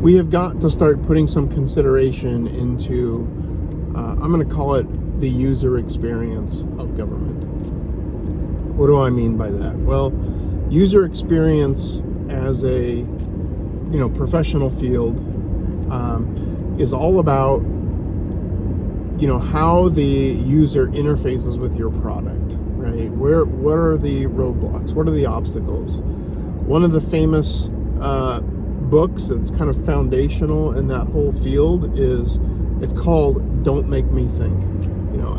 we have got to start putting some consideration into, I'm going to call it the user experience of government. What do I mean by that? Well, user experience as a professional field is all about how the user interfaces with your product, right? What are the roadblocks? What are the obstacles? One of the famous books that's kind of foundational in that whole field it's called Don't Make Me Think,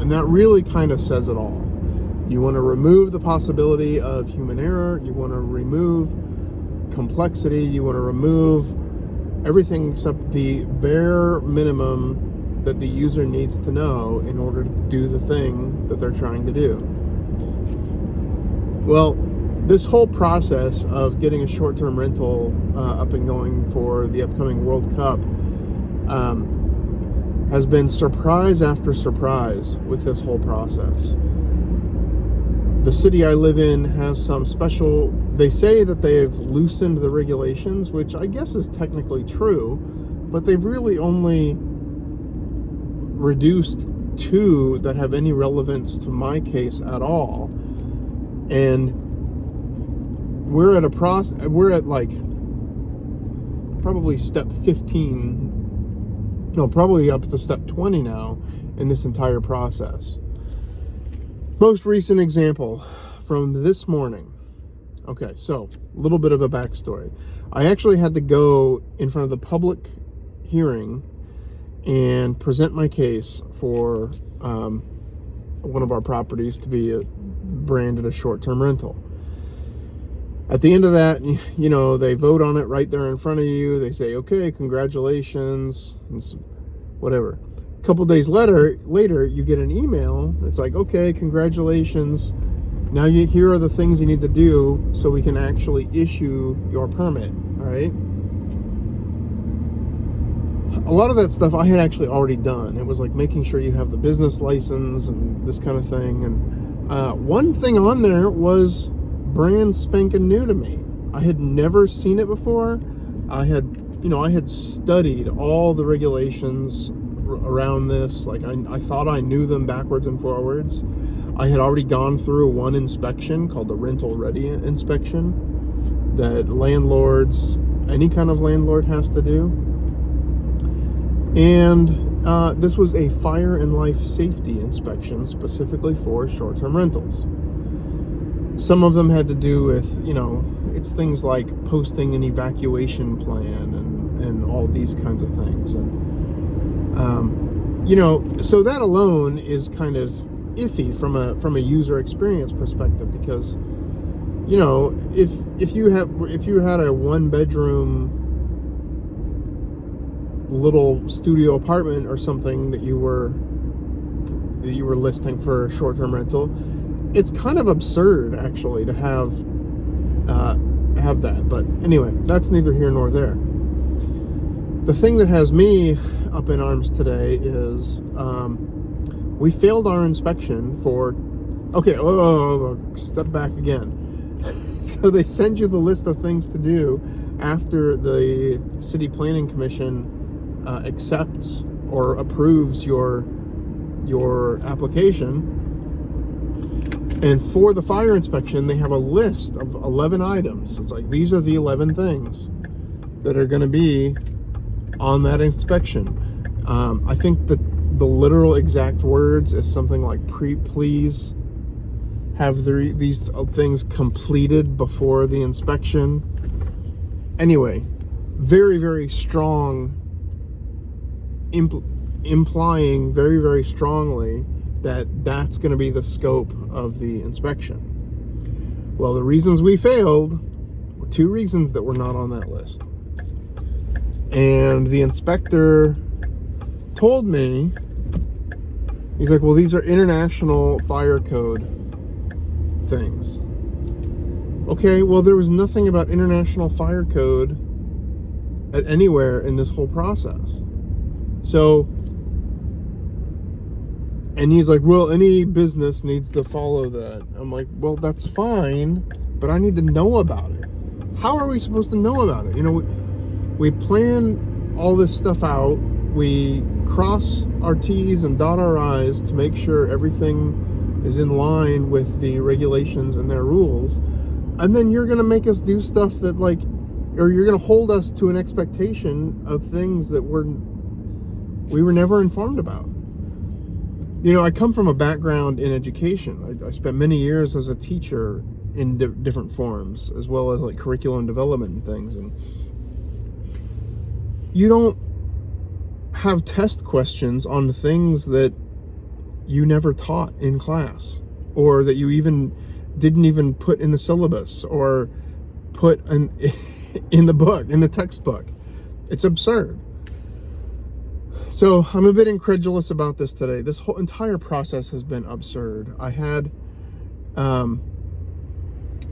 and that really kind of says it all. You want to remove the possibility of human error. You want to remove complexity. You want to remove everything except the bare minimum that the user needs to know in order to do the thing that they're trying to do. Well, this whole process of getting a short-term rental up and going for the upcoming World Cup has been surprise after surprise with this whole process. The city I live in has some special, they say that they've loosened the regulations, which I guess is technically true, but they've really only reduced 2 that have any relevance to my case at all. And we're at like probably step 15, no, probably up to step 20 now in this entire process. Most recent example from this morning. Okay, so a little bit of a backstory. I actually had to go in front of the public hearing and present my case for one of our properties to be branded a short-term rental. At the end of that, they vote on it right there in front of you. They say, okay, congratulations, whatever. A couple days later, you get an email. It's like, okay, congratulations. Now here are the things you need to do so we can actually issue your permit. All right. A lot of that stuff I had actually already done. It was like making sure you have the business license and this kind of thing. And one thing on there was brand spanking new to me. I had never seen it before. I had studied all the regulations around this. Like I thought I knew them backwards and forwards. I had already gone through one inspection called the rental ready inspection that any kind of landlord has to do. And this was a fire and life safety inspection specifically for short-term rentals. Some of them had to do with, it's things like posting an evacuation plan and all these kinds of things. And so that alone is kind of iffy from a user experience perspective, because if you had a 1-bedroom little studio apartment or something that you were listing for a short-term rental, it's kind of absurd actually to have that. But anyway, that's neither here nor there. The thing that has me up in arms today is we failed our inspection for, step back again. So they send you the list of things to do after the City Planning Commission accepts or approves your application. And for the fire inspection, they have a list of 11 items. It's like, these are the 11 things that are going to be on that inspection. I think that the literal exact words is something like, please have these things completed before the inspection. Anyway, very, very strong, implying very, very strongly that that's going to be the scope of the inspection. Well, the reasons we failed were 2 reasons that were not on that list. And the inspector told me, he's like, well, these are international fire code things. Okay, well, there was nothing about international fire code anywhere in this whole process. So, and he's like, well, any business needs to follow that. I'm like, well, that's fine, but I need to know about it. How are we supposed to know about it? We plan all this stuff out. We cross our T's and dot our I's to make sure everything is in line with the regulations and their rules. And then you're going to make us do stuff that or you're going to hold us to an expectation of things that we were never informed about. I come from a background in education. I spent many years as a teacher in different forms, as well as curriculum development and things. And you don't have test questions on things that you never taught in class, or that you didn't even put in the syllabus or put in the book, in the textbook. It's absurd. So I'm a bit incredulous about this today. This whole entire process has been absurd. I had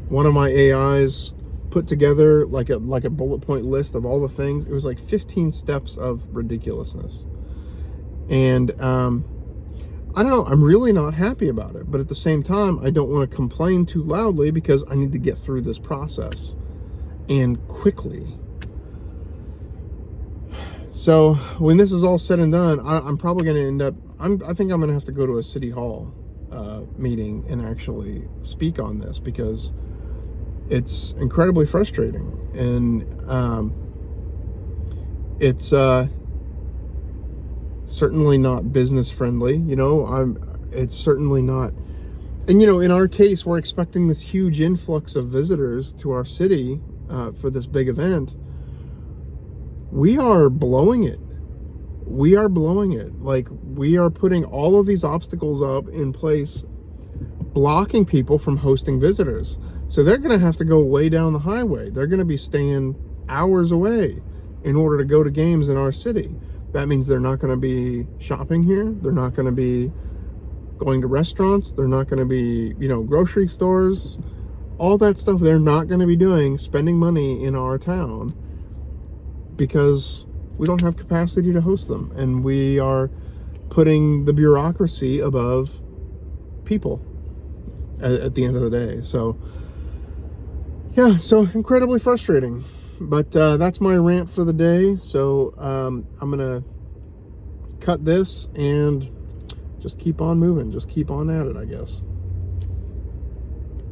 one of my AIs put together like a bullet point list of all the things. It was 15 steps of ridiculousness. And I don't know, I'm really not happy about it. But at the same time, I don't want to complain too loudly because I need to get through this process, and quickly. So when this is all said and done, I'm probably going to end up, I think I'm going to have to go to a city hall meeting and actually speak on this, because it's incredibly frustrating. And it's certainly not business friendly. It's certainly not. And in our case, we're expecting this huge influx of visitors to our city for this big event. We are blowing it. We are blowing it. We are putting all of these obstacles up in place, blocking people from hosting visitors. So they're going to have to go way down the highway. They're going to be staying hours away in order to go to games in our city. That means they're not going to be shopping here. They're not going to be going to restaurants. They're not going to be, grocery stores. All that stuff they're not going to be doing, spending money in our town, because we don't have capacity to host them. And we are putting the bureaucracy above people at the end of the day. So, yeah, so incredibly frustrating. But that's my rant for the day. So I'm going to cut this and just keep on moving. Just keep on at it, I guess.